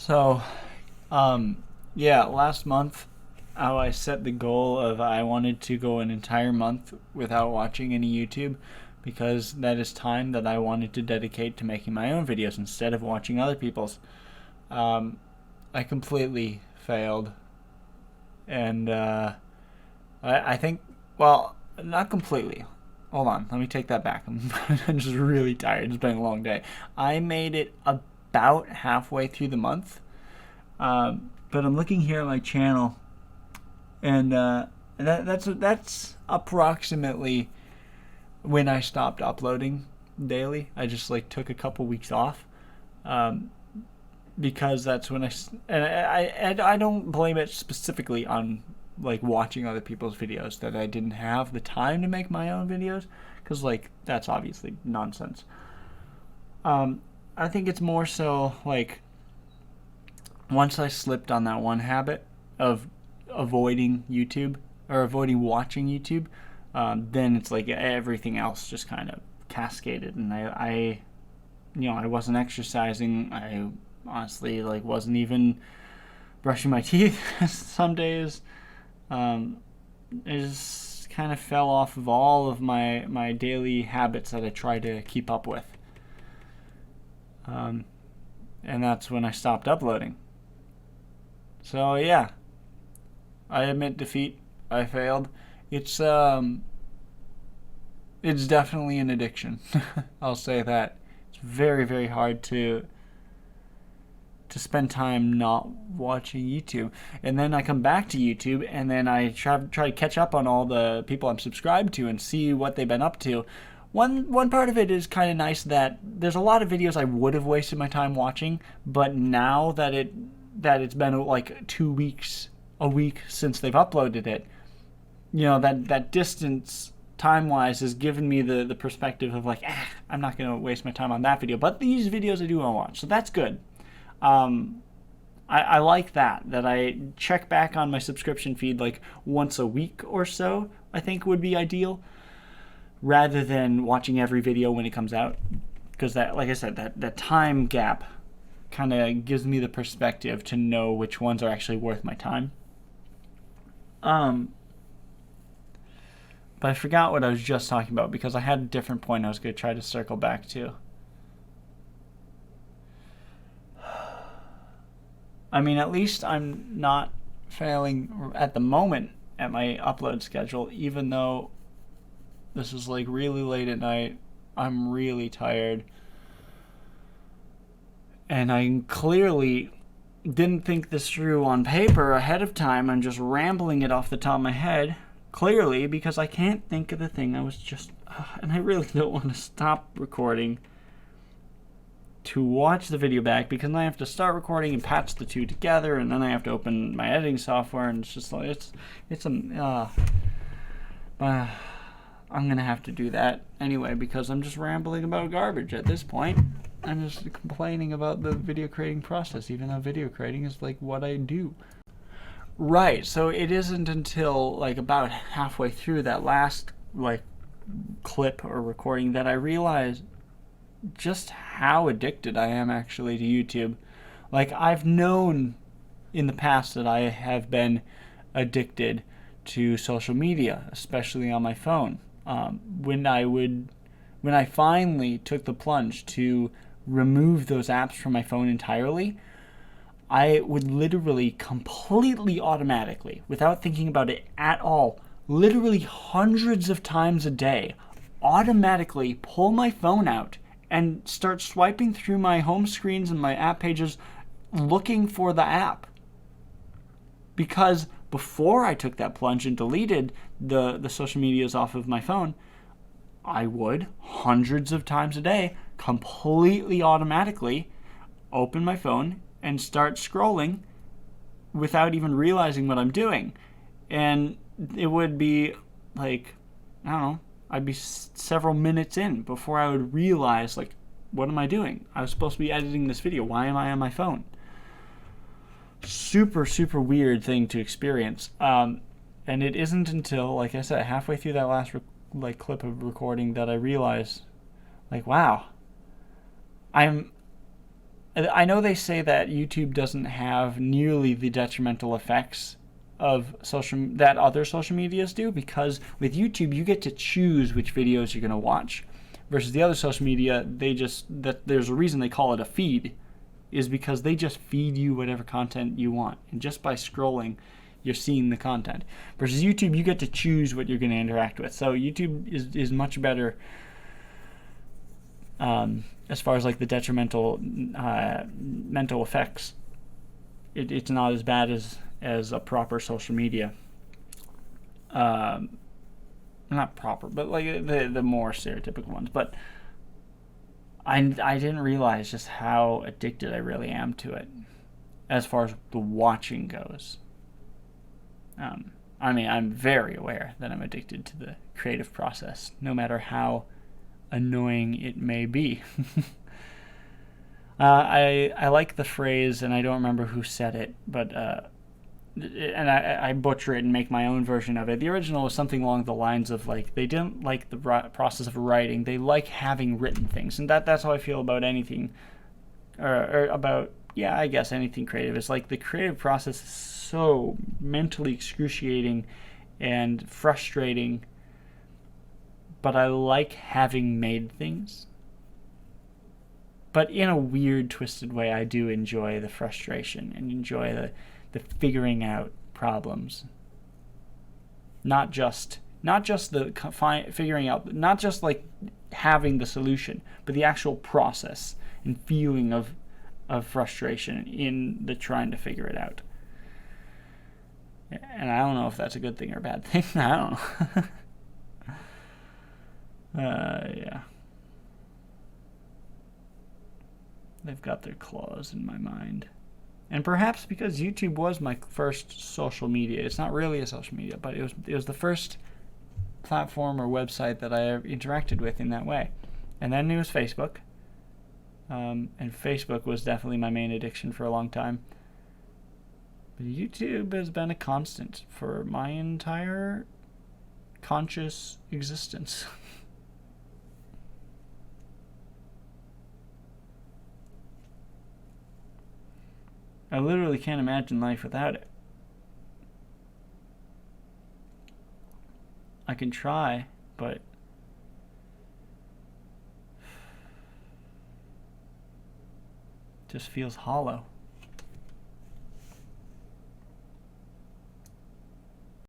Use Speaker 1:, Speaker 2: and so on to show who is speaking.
Speaker 1: So, yeah, last month, how I set the goal of I wanted to go an entire month without watching any YouTube because that is time that I wanted to dedicate to making my own videos instead of watching other people's. Um, I completely failed. And I think, well, not completely. Hold on, let me take that back. I'm just really tired. It's been a long day. I made it about halfway through the month. But I'm looking here at my channel, and that's approximately when I stopped uploading daily. I just like took a couple weeks off, um, because that's when I don't blame it specifically on like watching other people's videos that I didn't have the time to make my own videos, because like that's obviously nonsense. I think it's more so like once I slipped on that one habit of avoiding YouTube or avoiding watching YouTube, then it's like everything else just kind of cascaded, and I wasn't exercising. I honestly like wasn't even brushing my teeth some days. It just kind of fell off of all of my daily habits that I try to keep up with. And that's when I stopped uploading. So yeah, I admit defeat. I failed. It's it's definitely an addiction. I'll say that. It's very very hard to spend time not watching YouTube. And then I come back to YouTube and then I try to catch up on all the people I'm subscribed to and see what they've been up to. One part of it is kind of nice that there's a lot of videos I would have wasted my time watching, but now that it's been like 2 weeks, a week since they've uploaded it, that distance time wise has given me the perspective of like, I'm not going to waste my time on that video, but these videos I do want to watch, so that's good. I like that I check back on my subscription feed like once a week or so. I think would be ideal, rather than watching every video when it comes out, because that, like I said, that time gap kind of gives me the perspective to know which ones are actually worth my time. But I forgot what I was just talking about because I had a different point I was going to try to circle back to. I mean, at least I'm not failing at the moment at my upload schedule, even though this is like really late at night. I'm really tired. And I clearly didn't think this through on paper ahead of time. I'm just rambling it off the top of my head, clearly, because I can't think of the thing I was just... and I really don't want to stop recording to watch the video back, because then I have to start recording and patch the two together, and then I have to open my editing software, and it's just like, I'm gonna have to do that anyway, because I'm just rambling about garbage at this point. I'm just complaining about the video creating process, even though video creating is like what I do. Right, so it isn't until like about halfway through that last like clip or recording that I realized just how addicted I am actually to YouTube. Like, I've known in the past that I have been addicted to social media, especially on my phone. When I finally took the plunge to remove those apps from my phone entirely, I would literally completely automatically, without thinking about it at all, literally hundreds of times a day, automatically pull my phone out and start swiping through my home screens and my app pages looking for the app. Because before I took that plunge and deleted the social medias off of my phone, I would, hundreds of times a day, completely automatically open my phone and start scrolling without even realizing what I'm doing. And it would be like, I don't know, I'd be several minutes in before I would realize, like, what am I doing? I was supposed to be editing this video. Why am I on my phone? Super, super weird thing to experience. And it isn't until, like I said, halfway through that last clip of recording that I realized, like, wow, I'm I know they say that YouTube doesn't have nearly the detrimental effects of social that other social medias do, because with YouTube you get to choose which videos you're going to watch, versus the other social media, there's a reason they call it a feed, is because they just feed you whatever content you want, and just by scrolling you're seeing the content. Versus YouTube, you get to choose what you're going to interact with. So YouTube is much better as far as like the detrimental mental effects. It's not as bad as a proper social media. Not proper, but like the more stereotypical ones. But I didn't realize just how addicted I really am to it, as far as the watching goes. I mean, I'm very aware that I'm addicted to the creative process, no matter how annoying it may be. I like the phrase, and I don't remember who said it, but and I butcher it and make my own version of it. The original was something along the lines of like, they didn't like the process of writing, they like having written things, and that's how I feel about anything, or about, yeah, I guess anything creative. It's like the creative process is so mentally excruciating and frustrating, but I like having made things. But in a weird, twisted way, I do enjoy the frustration and enjoy the figuring out problems. Not just the figuring out, not just like having the solution, but the actual process and feeling of frustration in the trying to figure it out. And I don't know if that's a good thing or a bad thing. I don't know. Yeah. They've got their claws in my mind. And perhaps because YouTube was my first social media. It's not really a social media, but it was the first platform or website that I interacted with in that way. And then it was Facebook. And Facebook was definitely my main addiction for a long time. But YouTube has been a constant for my entire conscious existence. I literally can't imagine life without it. I can try, but it just feels hollow.